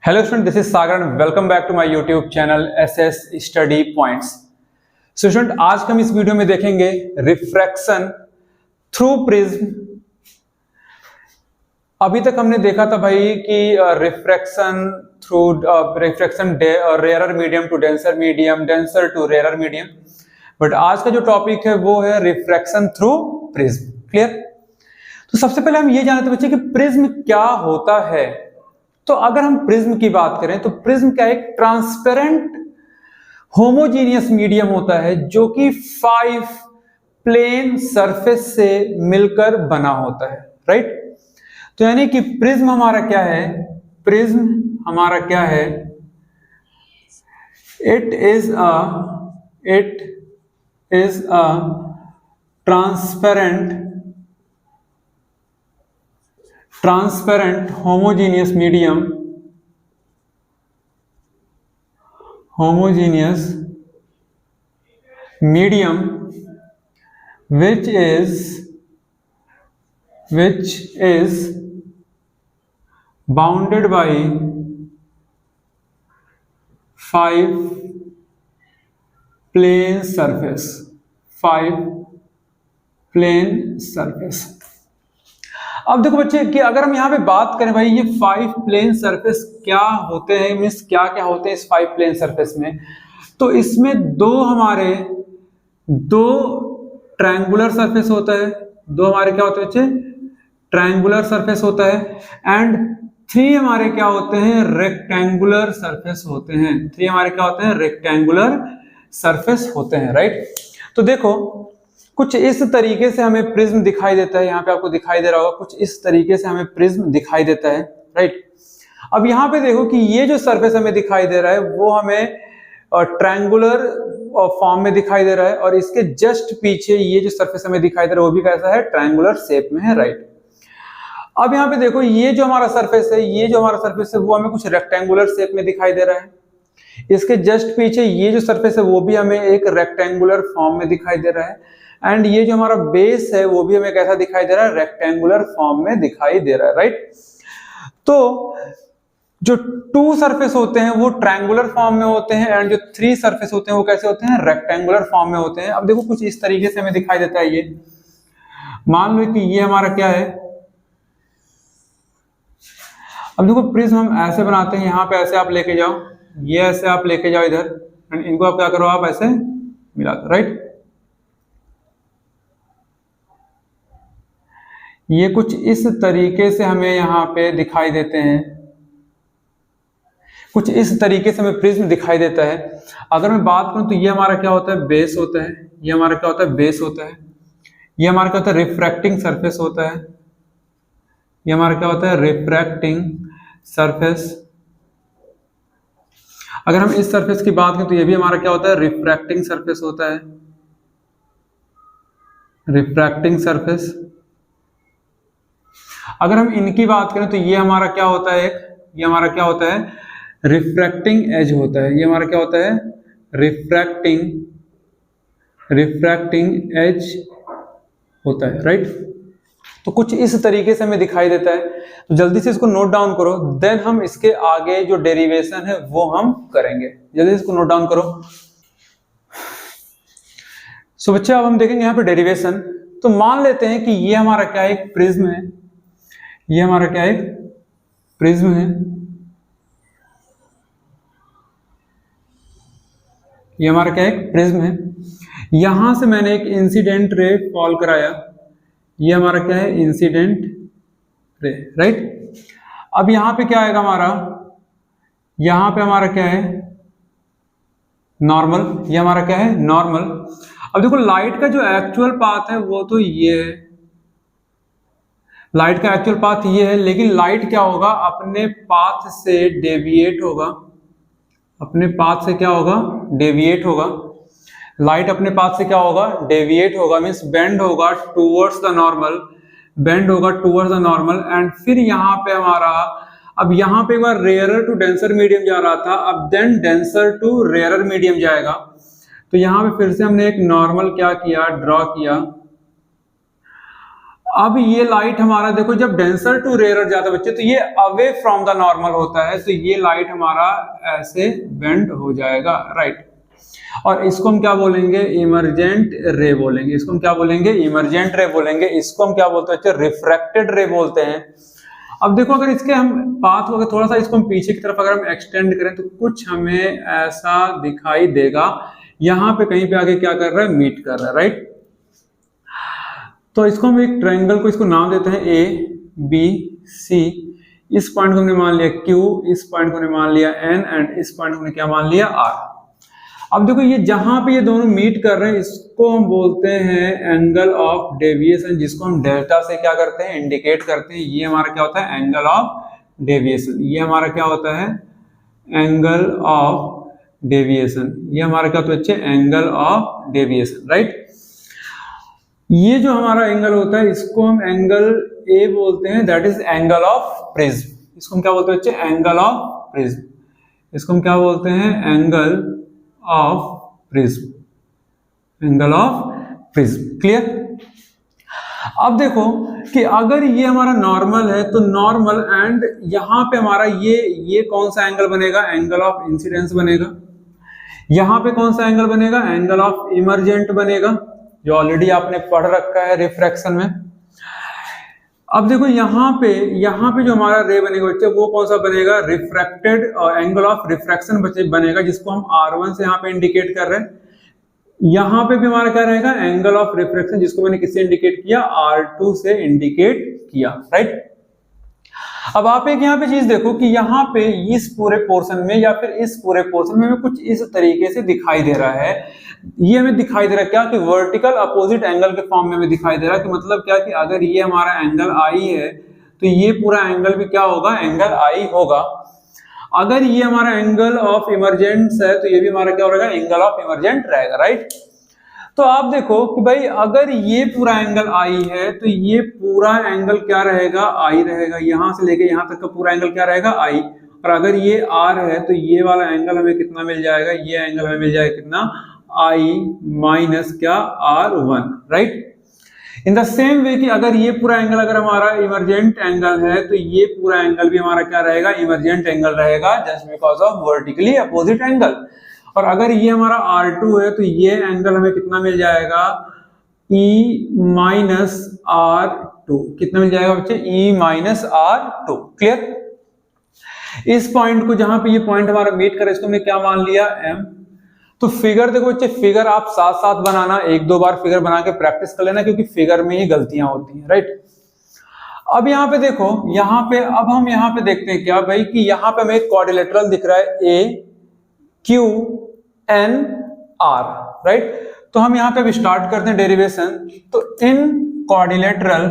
Hello student, this is Sagar and welcome back to my YouTube channel SS Study Points. So student, आज हम इस video में देखेंगे refraction through prism. अभी तक हमने देखा था भाई कि refraction rare medium to denser medium, denser to rare medium. But आज का जो टॉपिक है वो है रिफ्रैक्शन थ्रू प्रिज्म। क्लियर? तो सबसे पहले हम ये जानते हैं बच्चे कि प्रिज्म क्या होता है। तो अगर हम प्रिज्म की बात करें तो प्रिज्म क्या एक ट्रांसपेरेंट होमोजीनियस मीडियम होता है जो कि 5 प्लेन सरफेस से मिलकर बना होता है। राइट? तो यानी कि प्रिज्म हमारा क्या है? प्रिज्म हमारा क्या है? It is a transparent homogeneous medium which is bounded by 5 plane surface। अब देखो बच्चे कि अगर हम यहाँ पे बात करें भाई ये 5 प्लेन सरफेस क्या होते हैं, मीन्स क्या क्या होते हैं इस 5 प्लेन सरफेस में। तो इसमें दो ट्रायंगुलर सरफेस होता है, दो हमारे क्या होते हैं बच्चे? ट्रायंगुलर सरफेस होता है। एंड 3 हमारे क्या होते हैं? रेक्टेंगुलर सरफेस होते हैं। 3 हमारे क्या होते हैं? रेक्टेंगुलर सरफेस होते हैं। राइट? तो देखो कुछ इस तरीके से हमें प्रिज्म दिखाई देता है। यहाँ पे आपको दिखाई दे रहा होगा, कुछ इस तरीके से हमें प्रिज्म दिखाई देता है। राइट? अब यहाँ पे देखो कि ये जो सरफेस हमें दिखाई दे रहा है वो हमें ट्रायंगुलर फॉर्म में दिखाई दे रहा है, और इसके जस्ट पीछे ये जो सरफेस हमें दिखाई दे रहा है वो भी कैसा है? ट्रायंगुलर शेप में है। राइट? अब यहाँ पे देखो ये जो हमारा सरफेस है वो हमें कुछ रेक्टेंगुलर शेप में दिखाई दे रहा है। इसके जस्ट पीछे ये जो सरफेस है वो भी हमें एक रेक्टेंगुलर फॉर्म में दिखाई दे रहा है। एंड ये जो हमारा बेस है वो भी हमें कैसा दिखाई दे रहा है? रेक्टेंगुलर फॉर्म में दिखाई दे रहा है। राइट? तो जो 2 सरफेस होते हैं वो ट्रायंगुलर फॉर्म में होते हैं, एंड जो 3 सरफेस होते हैं वो कैसे होते हैं? रेक्टेंगुलर फॉर्म में होते हैं। अब देखो कुछ इस तरीके से हमें दिखाई देता है। ये मान लो कि ये हमारा क्या है? अब देखो प्रिज्म हम ऐसे बनाते हैं, यहाँ पे ऐसे आप लेके जाओ, ये ऐसे आप लेके जाओ इधर, एंड इनको आप क्या करो? आप ऐसे मिला दो। राइट? ये कुछ इस तरीके से हमें यहाँ पे दिखाई देते हैं, कुछ इस तरीके से हमें प्रिज्म दिखाई देता है। अगर मैं बात करूं तो ये हमारा क्या होता है? बेस होता है। ये हमारा क्या होता है? बेस होता है। ये हमारा क्या होता है? रिफ्रैक्टिंग सरफेस होता है। ये हमारा क्या होता है? Refracting surface. अगर हम इस सरफेस की बात करें तो ये भी हमारा क्या होता है? रिफ्रैक्टिंग सरफेस होता है। Refracting surface. अगर हम इनकी बात करें तो ये हमारा क्या होता है? ये हमारा क्या होता है? रिफ्रैक्टिंग एज होता है। ये हमारा क्या होता है? रिफ्रैक्टिंग एज होता है। राइट? तो कुछ इस तरीके से हमें दिखाई देता है। तो जल्दी से इसको नोट डाउन करो, देन हम इसके आगे जो डेरिवेशन है वो हम करेंगे। जल्दी से इसको नोट डाउन करो। सो बच्चे अब हम देखेंगे यहाँ पे डेरिवेशन। तो मान लेते हैं कि ये हमारा क्या है? एक प्रिज्म है। ये हमारा क्या है? प्रिज्म है। ये हमारा क्या है? प्रिज्म है। यहां से मैंने एक इंसिडेंट रे फॉल कराया। ये हमारा क्या है? Incident ray. राइट? अब यहां पे क्या आएगा हमारा? यहां पे हमारा क्या है? नॉर्मल। ये हमारा क्या है? नॉर्मल। अब देखो लाइट का जो एक्चुअल पाथ है वो तो ये है, लाइट का एक्चुअल पाथ ये है, लेकिन लाइट क्या होगा? अपने पाथ से डेविएट होगा। अपने पाथ से क्या होगा? डेविएट होगा। लाइट अपने पाथ से क्या होगा? डेविएट होगा, मींस बेंड होगा टूवर्ड्स द नॉर्मल। बेंड होगा टूवर्ड्स द नॉर्मल। एंड फिर यहाँ पे हमारा, अब यहाँ पे एक बार रेयरर टू डेंसर मीडियम जा रहा था, अब then denser to rarer medium जाएगा। तो यहाँ पे फिर से हमने एक नॉर्मल क्या किया? ड्रॉ किया। अब ये लाइट हमारा देखो जब डेंसर टू रेयर जाता है बच्चे तो ये अवे फ्रॉम द नॉर्मल होता है, तो ये लाइट हमारा ऐसे बेंड हो जाएगा, राइट। और इसको हम क्या बोलेंगे, इमरजेंट रे बोलेंगे। इसको हम क्या बोलेंगे, इमरजेंट रे बोलेंगे। इसको हम क्या बोलते हैं बच्चे, रिफ्रैक्टेड रे बोलते हैं। अब देखो अगर इसके हम पाथ को थोड़ा सा इसको हम पीछे की तरफ अगर हम एक्सटेंड करें तो कुछ हमें ऐसा दिखाई देगा, यहाँ पे कहीं पे आगे क्या कर रहा है, मीट कर रहा है, राइट। तो इसको हम एक ट्रायंगल को इसको नाम देते हैं ए बी सी। इस पॉइंट को हमने मान लिया क्यू, इस पॉइंट को हमने मान लिया एन, एंड इस पॉइंट को हमने क्या मान लिया आर। अब देखो ये जहां पे ये दोनों मीट कर रहे हैं इसको हम बोलते हैं एंगल ऑफ डेविएशन, जिसको हम डेल्टा से क्या करते हैं, इंडिकेट करते हैं। ये हमारा क्या होता है, एंगल ऑफ डेविएशन। ये हमारा क्या होता है, एंगल ऑफ डेविएशन। ये हमारा क्या होता है बच्चे, एंगल ऑफ डेविएशन, राइट। ये जो हमारा एंगल होता है इसको हम एंगल ए बोलते हैं, that is angle of prism. इसको हम क्या बोलते हैं बच्चे, एंगल ऑफ प्रिज्म। इसको हम क्या बोलते हैं, angle of prism, angle of prism. Clear. अब देखो कि अगर ये हमारा नॉर्मल है तो नॉर्मल, एंड यहां पे हमारा ये कौन सा एंगल बनेगा, एंगल ऑफ इंसिडेंस बनेगा। यहां पे कौन सा एंगल बनेगा, एंगल ऑफ इमरजेंट बनेगा, जो ऑलरेडी आपने पढ़ रखा है रिफ्रैक्शन में। अब देखो यहाँ पे जो हमारा रे बनेगा बच्चे वो कौन सा बनेगा, रिफ्रैक्टेड एंगल ऑफ रिफ्रैक्शन बनेगा, जिसको हम R1 से यहाँ पे इंडिकेट कर रहे हैं। यहाँ पे भी हमारा क्या रहेगा, एंगल ऑफ रिफ्रैक्शन, जिसको मैंने किससे इंडिकेट किया, R2 से इंडिकेट किया, राइट। अब आप एक यहाँ पे चीज देखो कि यहाँ पे इस पूरे पोर्शन में या फिर इस पूरे पोर्शन में हमें कुछ इस तरीके से दिखाई दे रहा है। ये हमें दिखाई दे रहा है क्या, कि वर्टिकल अपोजिट एंगल के फॉर्म में हमें दिखाई दे रहा है। कि मतलब क्या, कि अगर ये हमारा एंगल आई है तो ये पूरा एंगल भी क्या होगा, एंगल आई होगा। अगर ये हमारा एंगल ऑफ इमरजेंस है तो ये भी हमारा क्या रहेगा, एंगल ऑफ इमरजेंट रहेगा, राइट। तो आप देखो कि भाई अगर ये पूरा एंगल आई है तो ये पूरा एंगल क्या रहेगा, आई रहेगा। यहां से लेके यहां तक का पूरा एंगल क्या रहेगा, आई। और अगर ये आर है तो ये वाला एंगल हमें कितना मिल जाएगा, ये एंगल हमें मिल जाएगा कितना, आई माइनस क्या, R1, right. In the same way कि अगर ये पूरा एंगल अगर हमारा इमरजेंट एंगल है तो ये पूरा एंगल भी हमारा क्या रहेगा, इमरजेंट एंगल रहेगा, just because of vertically opposite angle. और अगर ये हमारा R2 है तो ये एंगल हमें कितना मिल जाएगा, E माइनस R2। कितना मिल जाएगा बच्चे, E माइनस R2। क्लियर। इस पॉइंट को जहां पे ये पॉइंट हमारा मीट करे इसको हमने क्या मान लिया, M। तो फिगर देखो बच्चे, फिगर आप साथ साथ बनाना, एक दो बार फिगर बना के प्रैक्टिस कर लेना, क्योंकि फिगर में ही गलतियां होती हैं, राइट। अब यहाँ पे देखो, यहाँ पे अब हम यहाँ पे देखते हैं क्या भाई, कि यहाँ पे हमें एक क्वाड्रिलेटरल दिख रहा है, A Q N R, right. तो हम यहाँ पे अब स्टार्ट करते हैं डेरिवेशन। तो इन क्वाड्रिलेटरल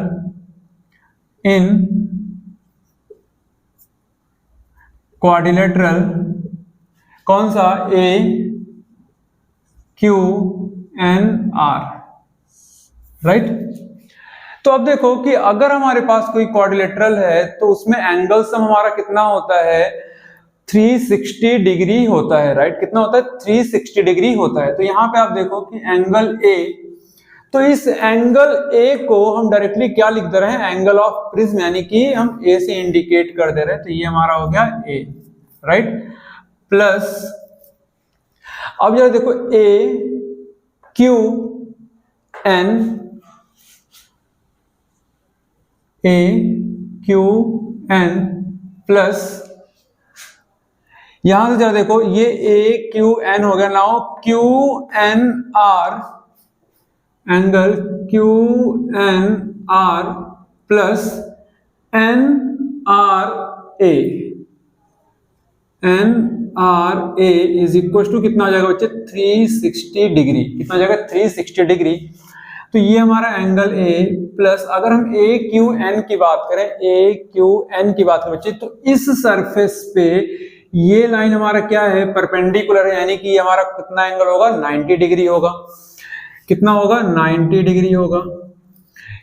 कौन सा, A Q N R, right. तो अब देखो कि अगर हमारे पास कोई क्वाड्रिलेटरल है तो उसमें एंगल सम हमारा कितना होता है, 360 डिग्री होता है, राइट। कितना होता है, 360 डिग्री होता है। तो यहाँ पे आप देखो कि एंगल A, तो इस एंगल A को हम डायरेक्टली क्या लिख दे रहे हैं, एंगल ऑफ प्रिज्म, यानी कि हम A से इंडिकेट कर दे रहे हैं। तो ये हमारा हो गया A, राइट। प्लस अब जरा देखो A Q N, A Q N plus यहां से जरा देखो ये A Q N हो गया। Now Q N R, angle Q N R plus N R A, N R A is equal to कितना हो जाएगा बच्चे, 360 डिग्री। कितना हो जाएगा, 360 डिग्री। तो ये हमारा एंगल A प्लस अगर हम A Q N की बात करें, A Q N की बात करें बच्चे, तो इस सरफेस पे ये लाइन हमारा क्या है, परपेंडिकुलर है, यानी कि हमारा कितना एंगल होगा, 90 डिग्री होगा। कितना होगा, 90 डिग्री होगा।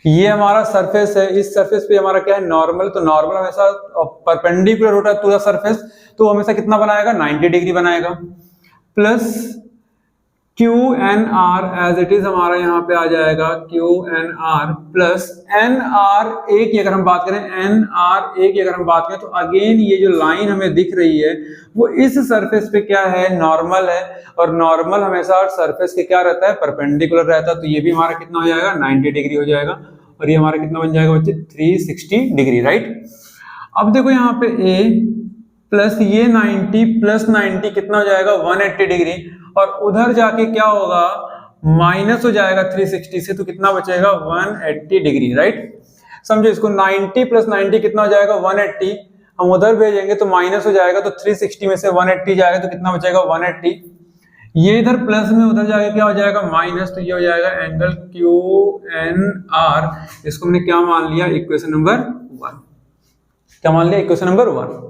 ये हमारा सरफेस है, इस सरफेस पे हमारा क्या है, नॉर्मल। तो नॉर्मल हमेशा परपेंडिकुलर होता है टू द सरफेस, तो हमेशा कितना बनाएगा, 90 डिग्री बनाएगा। Plus Q N R as it is हमारा यहाँ पे आ जाएगा Q N R plus N R A की अगर हम बात करें, एन आर ए की अगर हम बात करें तो अगेन ये जो लाइन हमें दिख रही है वो इस सरफेस पे क्या है, नॉर्मल है, और नॉर्मल हमेशा सरफेस के क्या रहता है, परपेंडिकुलर रहता है। तो ये भी हमारा कितना हो जाएगा, 90 डिग्री हो जाएगा, और ये हमारा कितना बन जाएगा बच्चे, 360 डिग्री, राइट। अब देखो यहाँ पे ए प्लस ये 90 प्लस 90 कितना हो जाएगा, 180 डिग्री, और उधर जाके क्या होगा, माइनस हो जाएगा 360 से, तो कितना बचेगा, 180 डिग्री, राइट। समझो इसको, 90 प्लस 90 कितना हो जाएगा, 180, हम उधर भेजेंगे तो माइनस हो जाएगा, तो 360 में से 180 जाएगा तो कितना बचेगा, 180। ये इधर प्लस में उधर जाके क्या हो जाएगा, माइनस, तो ये हो जाएगा एंगल क्यू एन आर। इसको हमने क्या मान लिया, इक्वेशन नंबर 1। क्या मान लिया, इक्वेशन नंबर 1।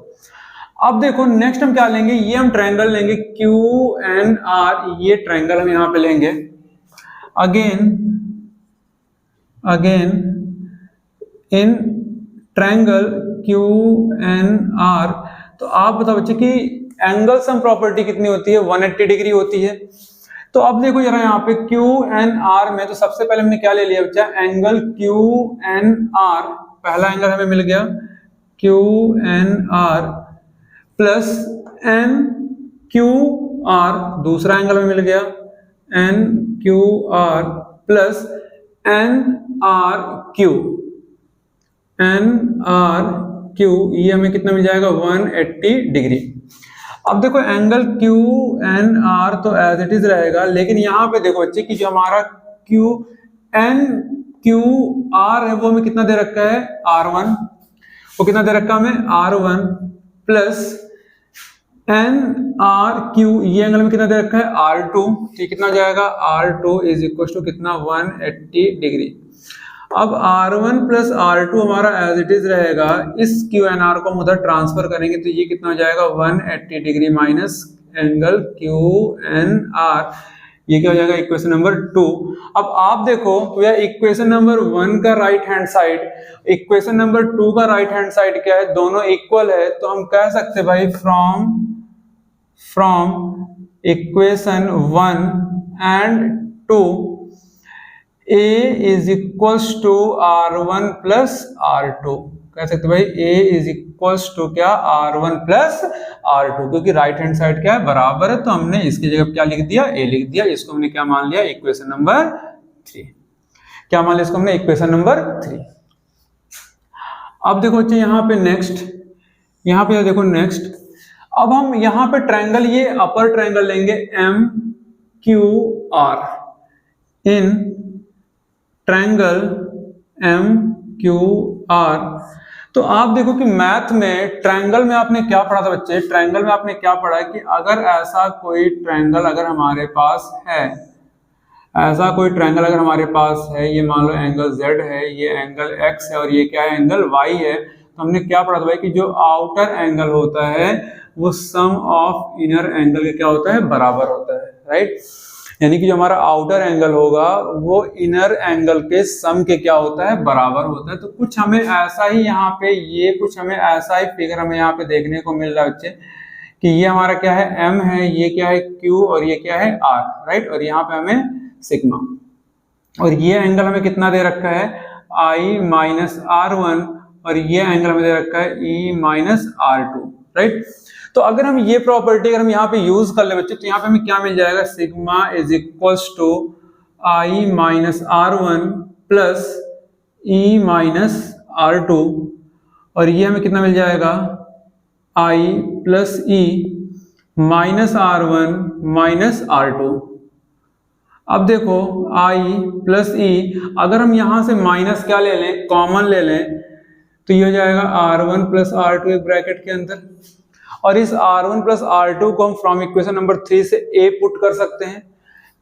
अब देखो नेक्स्ट हम क्या लेंगे, ये हम ट्रायंगल लेंगे क्यू एन आर, ये ट्रायंगल हम यहां पे लेंगे। Again in triangle Q N R, तो आप बताओ बच्चे कि एंगल सम प्रॉपर्टी कितनी होती है, 180 डिग्री होती है। तो अब देखो जरा यहाँ पे क्यू एन आर में, तो सबसे पहले हमने क्या ले लिया बच्चा, एंगल क्यू एन आर, पहला एंगल हमें मिल गया Q N R plus N Q R, दूसरा एंगल में मिल गया N Q R plus N R Q, ये हमें कितना मिल जाएगा, 180 डिग्री। अब देखो एंगल क्यू एन आर तो एज इट इज रहेगा, लेकिन यहाँ पे देखो बच्चे कि जो हमारा क्यू एन क्यू आर है वो हमें कितना दे रखा है, R1, वो कितना दे रखा हमें, R1 plus N R Q, ये एंगल में कितना दे रखा है, R2, ये कितना जाएगा, R2 इज इक्वल टू कितना, 180 डिग्री। अब R1 प्लस R2 हमारा एज इट इज रहेगा, इस क्यू एन आर को हम उधर ट्रांसफर करेंगे तो ये कितना हो जाएगा, 180 degree minus angle Q N R, ये क्या हो जाएगा, इक्वेशन नंबर 2। अब आप देखो तो यह इक्वेशन नंबर 1 का right hand side, equation number 2 का राइट हैंड साइड क्या है, दोनों इक्वल है, तो हम कह सकते हैं भाई from equation 1 and 2 A is equals to R1 plus R2, कह सकते भाई A इज इक्वल्स टू क्या, R1 प्लस R2, क्योंकि राइट हैंड साइड क्या है, बराबर है, तो हमने इसकी जगह क्या लिख दिया, A लिख दिया। इसको हमने क्या मान लिया, इक्वेशन नंबर 3। क्या मान लिया इसको हमने, इक्वेशन नंबर 3। अब देखो बच्चे यहाँ पे नेक्स्ट, यहाँ पे देखो नेक्स्ट, अब हम यहाँ पे ट्रायंगल, ये अपर ट्रायंगल लेंगे MQR, इन ट्रायंगल MQR। तो आप देखो कि मैथ में ट्रायंगल में आपने क्या पढ़ा था बच्चे, ट्रायंगल में आपने क्या पढ़ा कि अगर ऐसा कोई ट्रायंगल अगर हमारे पास है, ऐसा कोई ट्रायंगल अगर हमारे पास है, ये मान लो एंगल Z है, ये एंगल X है, और ये क्या है, एंगल Y है, तो हमने क्या पढ़ा था भाई कि जो आउटर एंगल होता है वो सम ऑफ इनर एंगल के क्या होता है, बराबर होता है, राइट। यानी कि जो हमारा आउटर एंगल होगा वो इनर एंगल के सम के क्या होता है, बराबर होता है। तो कुछ हमें ऐसा ही यहाँ पे, ये कुछ हमें ऐसा ही फिगर हमें यहाँ पे देखने को मिल रहा है बच्चे कि ये हमारा क्या है, M है, ये क्या है, Q, और ये क्या है, R, राइट। और यहाँ पे हमें सिग्मा, और ये एंगल हमें कितना दे रखा है, I माइनस R1, और ये एंगल हमें दे रखा है E माइनस R2, राइट। तो अगर हम ये प्रॉपर्टी अगर हम यहाँ पे यूज कर ले बच्चे, तो यहाँ पे हमें क्या मिल जाएगा, sigma is equals to I minus R1 plus E minus R2, और ये हमें कितना मिल जाएगा, I plus E minus R1 minus R2। अब देखो I प्लस E, अगर हम यहां से माइनस क्या ले लें, कॉमन ले लें, तो ये हो जाएगा R1 प्लस R2 एक ब्रैकेट के अंदर, और इस R1 प्लस R2 को हम फ्रॉम इक्वेशन नंबर 3 से A पुट कर सकते हैं।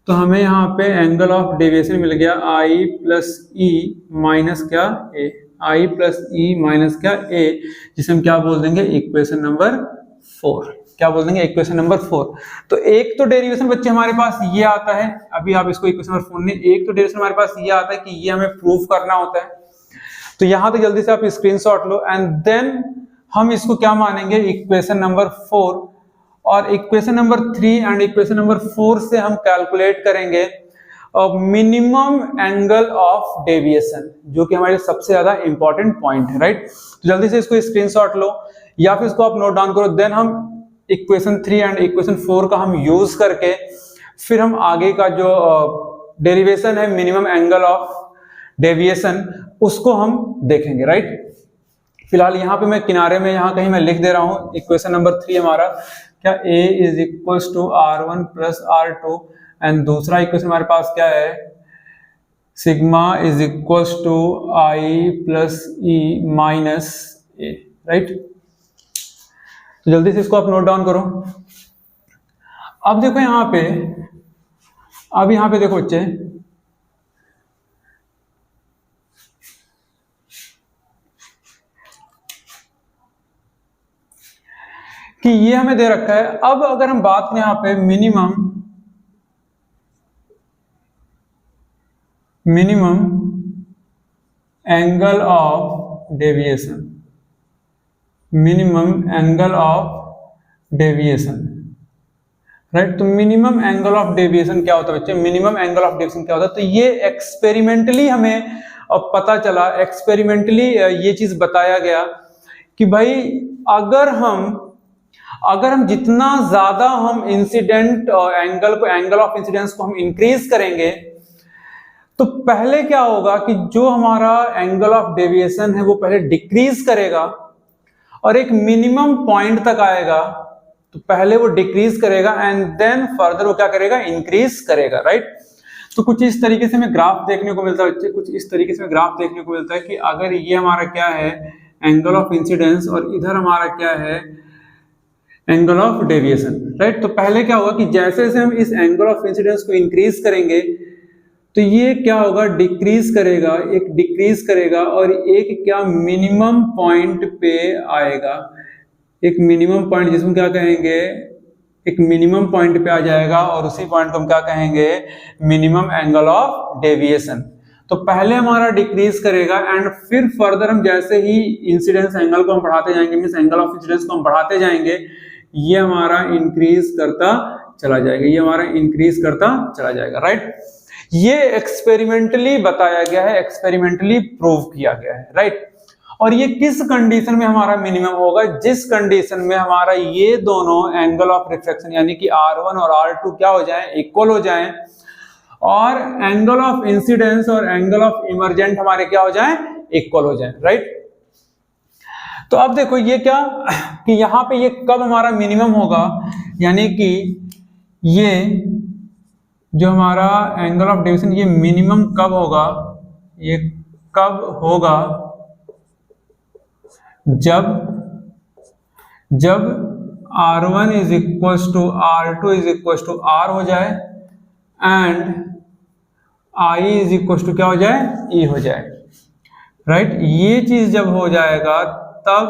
तो हमें यहाँ पे एंगल ऑफ डेविएशन मिल गया I प्लस E माइनस क्या A, I plus E minus क्या A, जिसे हम क्या बोल देंगे, इक्वेशन नंबर 4। क्या बोल देंगे, इक्वेशन नंबर 4। तो एक तो डेरिवेशन बच्चे हमारे पास ये आता है, अभी आप इसको इक्वेशन नंबर 4 ने, एक तो डेरिवेशन हमारे पास ये आता है कि ये हमें प्रूफ करना होता है। तो यहाँ तो जल्दी से आप स्क्रीनशॉट लो, एंड देन हम इसको क्या मानेंगे, इक्वेशन नंबर 4, और equation number 3 and equation number 4 से हम कैलकुलेट करेंगे मिनिमम एंगल ऑफ डेविएशन, जो कि हमारे सबसे ज्यादा इंपॉर्टेंट पॉइंट है, राइट। तो जल्दी से इसको स्क्रीनशॉट लो या फिर इसको आप नोट डाउन करो, देन हम इक्वेशन 3 एंड इक्वेशन 4 का हम यूज करके फिर हम आगे का जो डेरिवेशन है मिनिमम एंगल ऑफ डेविएशन उसको हम देखेंगे, राइट। फिलहाल यहाँ पे मैं किनारे में यहाँ कहीं मैं लिख दे रहा हूँ इक्वेशन नंबर 3 हमारा क्या a is equal to r1 plus r2 and दूसरा इक्वेशन हमारे पास क्या है sigma is equal to i plus e minus a, right. तो जल्दी से इसको आप नोट डाउन करो। अब देखो यहाँ पे, अब यहाँ पे देखो बच्चे, कि ये हमें दे रखा है। अब अगर हम बात करें यहाँ पे minimum angle of deviation, minimum angle of deviation, right. तो मिनिमम एंगल ऑफ डेविएशन क्या होता है बच्चे, मिनिमम एंगल ऑफ डेविएशन क्या होता है, तो ये एक्सपेरिमेंटली हमें पता चला, एक्सपेरिमेंटली ये चीज बताया गया कि भाई अगर हम जितना ज्यादा हम इंसिडेंट एंगल ऑफ इंसिडेंस को हम इंक्रीज करेंगे तो पहले क्या होगा कि जो हमारा एंगल ऑफ डेविएशन है वो पहले डिक्रीज करेगा और एक मिनिमम पॉइंट तक आएगा, तो पहले वो डिक्रीज करेगा एंड देन फर्दर वो क्या करेगा, इंक्रीज करेगा, राइट। तो कुछ इस तरीके से हमें ग्राफ देखने को मिलता है बच्चे, कुछ इस तरीके से ग्राफ देखने को मिलता है कि अगर ये हमारा क्या है एंगल ऑफ इंसिडेंस और इधर हमारा क्या है एंगल ऑफ डेविएशन, राइट। तो पहले क्या होगा कि जैसे जैसे हम इस एंगल ऑफ इंसिडेंस को इंक्रीज करेंगे तो ये क्या होगा, डिक्रीज करेगा, एक डिक्रीज करेगा और एक क्या मिनिमम पॉइंट पे आएगा, एक मिनिमम पॉइंट जिसमें क्या कहेंगे, एक मिनिमम पॉइंट पे आ जाएगा और उसी पॉइंट को हम क्या कहेंगे, मिनिमम एंगल ऑफ डेविएशन। तो पहले हमारा डिक्रीज करेगा एंड फिर फर्दर हम जैसे ही इंसिडेंस एंगल को हम बढ़ाते जाएंगे, मींस एंगल ऑफ इंसिडेंस को हम बढ़ाते जाएंगे, ये हमारा इंक्रीज करता चला जाएगा, ये हमारा इंक्रीज करता चला जाएगा, राइट। ये एक्सपेरिमेंटली बताया गया है, एक्सपेरिमेंटली प्रूव किया गया है, राइट। और ये किस कंडीशन में हमारा मिनिमम होगा, जिस कंडीशन में हमारा ये दोनों एंगल ऑफ रिफ्रैक्शन यानी कि R1 और R2 क्या हो जाए, इक्वल हो जाए और एंगल ऑफ इंसिडेंस और एंगल ऑफ इमर्जेंट हमारे क्या हो जाए, इक्वल हो जाए, राइट। तो अब देखो ये क्या कि यहाँ पे ये कब हमारा मिनिमम होगा, यानी कि ये जो हमारा एंगल ऑफ डेविएशन ये मिनिमम कब होगा, ये कब होगा जब R1 is equal to R2 is equal to R हो जाए and I is equal to क्या हो जाए, E हो जाए, राइट। ये चीज जब हो जाएगा तब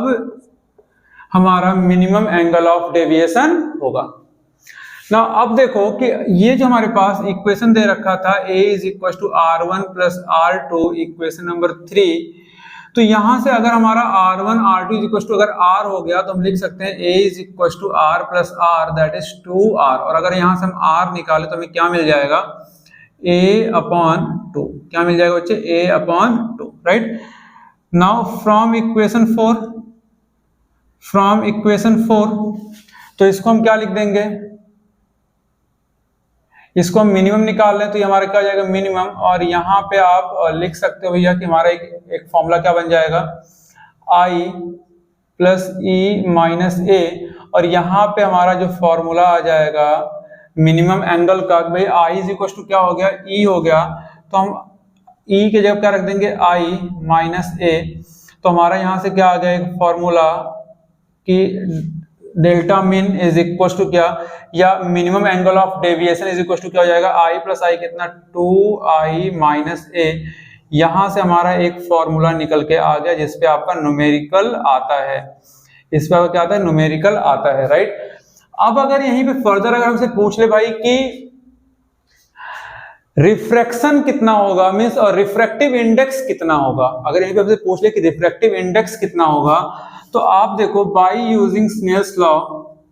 हमारा मिनिमम एंगल ऑफ डेविएशन होगा ना। अब देखो कि ये जो हमारे पास इक्वेशन दे रखा था a is equal to R1 plus R2 equation number 3, तो यहां से अगर हमारा R1 R2 is equal to अगर R हो गया तो हम लिख सकते हैं a is equal to R plus R that is 2R, और अगर यहां से हम R निकाले तो हमें क्या मिल जाएगा, a अपॉन 2, क्या मिल जाएगा बच्चे, a upon 2, right. Now from equation 4 तो इसको हम क्या लिख देंगे, इसको हम मिनिमम निकाल लें तो ये हमारा क्या हो जाएगा, मिनिमम। और यहाँ पे आप लिख सकते हो भैया कि हमारा एक फॉर्मूला क्या बन जाएगा, I plus E minus A, और यहाँ पे हमारा जो फॉर्मूला आ जाएगा मिनिमम एंगल का, भाई I इज इक्वल टू क्या हो गया, E हो गया, तो हम E के जगह क्या रख देंगे, I माइनस A। तो हमारा यहाँ से क्या आ गया एक फॉर्मूला कि डेल्टा मिन इज इक्वल टू क्या, या minimum angle of deviation is equal to क्या हो जाएगा, I प्लस I कितना, 2I माइनस A। यहां से हमारा एक फॉर्मूला निकल के आ गया जिसपे आपका न्यूमेरिकल आता है, इस पे क्या आता है, न्यूमेरिकल आता है, राइट। अब अगर यहीं पे फर्दर अगर हमसे पूछ ले भाई कि रिफ्रैक्शन कितना होगा, मींस और रिफ्रैक्टिव इंडेक्स कितना होगा, अगर यहीं पे हमसे पूछ ले कि रिफ्रैक्टिव इंडेक्स कितना होगा, तो आप देखो by using Snell's law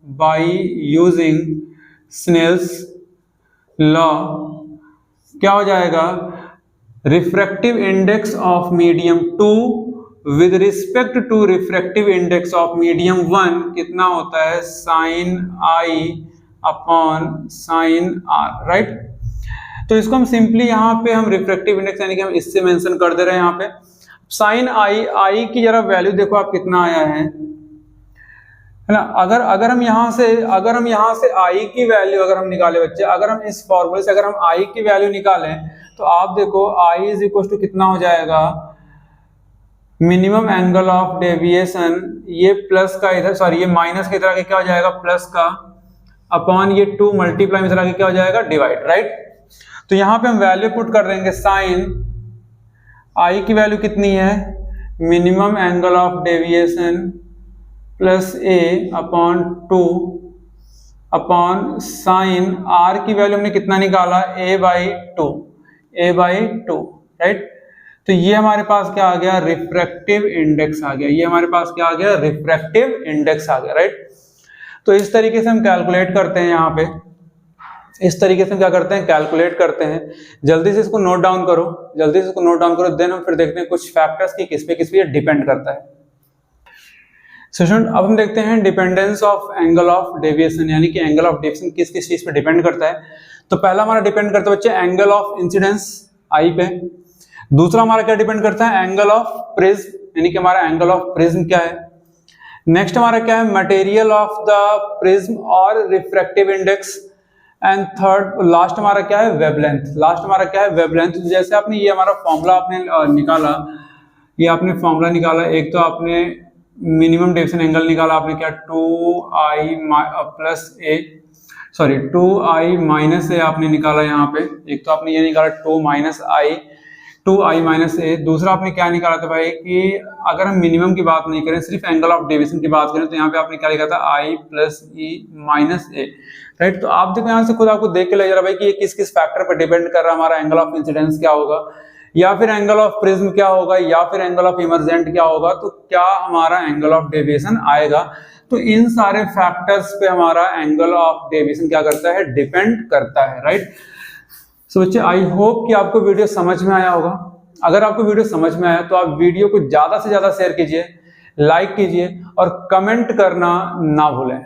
by using Snell's law क्या हो जाएगा, refractive index of medium 2 with respect to refractive index of medium 1 कितना होता है, sine I upon sine R, right. तो इसको हम सिंपली यहाँ पे हम रिफ्रैक्टिव इंडेक्स यानी कि हम इससे मेंशन कर दे रहे हैं यहाँ पे साइन आई की जरा वैल्यू देखो आप कितना आया है ना। अगर हम यहाँ से आई की वैल्यू अगर हम निकाले बच्चे, अगर हम इस फॉर्मूले से अगर हम आई की वैल्यू निकालें तो आप देखो आई इज इक्वल टू कितना हो जाएगा, मिनिमम एंगल ऑफ डेविएशन, ये प्लस का इधर सॉरी ये माइनस की तरह क्या हो जाएगा प्लस का, अपॉन ये 2 मल्टीप्लाई में तरह क्या हो जाएगा डिवाइड, राइट। तो यहाँ पे हम वैल्यू पुट कर देंगे, साइन आई की वैल्यू कितनी है, minimum angle of deviation plus A upon 2 upon sine R की वैल्यू हमने कितना निकाला, ए बाई टू, राइट। तो ये हमारे पास क्या आ गया, रिफ्रैक्टिव इंडेक्स आ गया, ये हमारे पास क्या आ गया, रिफ्रैक्टिव इंडेक्स आ गया, राइट। तो इस तरीके से हम कैलकुलेट करते हैं, यहाँ पे इस तरीके से क्या करते हैं, कैलकुलेट करते हैं। जल्दी से इसको नोट डाउन करो, देन हम फिर देखते हैं कुछ फैक्टर्स की किस पे डिपेंड करता है। स्टूडेंट अब हम देखते हैं dependence of angle of deviation, यानी कि एंगल ऑफ डेविएशन किस किस चीज पे डिपेंड करता है। तो पहला हमारा डिपेंड करता है बच्चे एंगल ऑफ इंसिडेंस आई पे, दूसरा हमारा क्या डिपेंड करता है, एंगल ऑफ प्रिज्म, यानी कि हमारा एंगल ऑफ प्रिज्म क्या है। नेक्स्ट हमारा क्या है, मटेरियल ऑफ द प्रिज्म और refractive index, and third last हमारा क्या है, वेवलेंथ। जैसे आपने ये हमारा फॉर्मूला आपने निकाला, ये आपने फॉर्मूला निकाला, एक तो आपने मिनिमम डेविएशन एंगल निकाला आपने क्या 2i माइनस ए आपने निकाला यहाँ पे, एक तो आपने ये निकाला 2i माइनस ए। दूसरा आपने क्या निकाला था भाई कि अगर हम मिनिमम की बात नहीं करें, सिर्फ एंगल ऑफ डेविएशन की बात करें, तो यहाँ पे आपने क्या लिखा था i plus E minus A, right. तो आप देखो यहाँ से खुद आपको देख के लग रहा है भाई कि ये किस किस फैक्टर पर डिपेंड कर रहा है, हमारा एंगल ऑफ इंसिडेंस क्या होगा, या फिर एंगल ऑफ प्रिज्म क्या होगा, या फिर एंगल ऑफ इमर्जेंट क्या होगा, तो क्या हमारा एंगल ऑफ डेविएशन आएगा। तो इन सारे फैक्टर्स पे हमारा एंगल ऑफ डेविएशन क्या करता है, डिपेंड करता है, राइट। सो बच्चे आई होप कि आपको वीडियो समझ में आया होगा। अगर आपको वीडियो समझ में आया तो आप वीडियो को ज्यादा से ज्यादा शेयर कीजिए, लाइक कीजिए और कमेंट करना ना भूलें।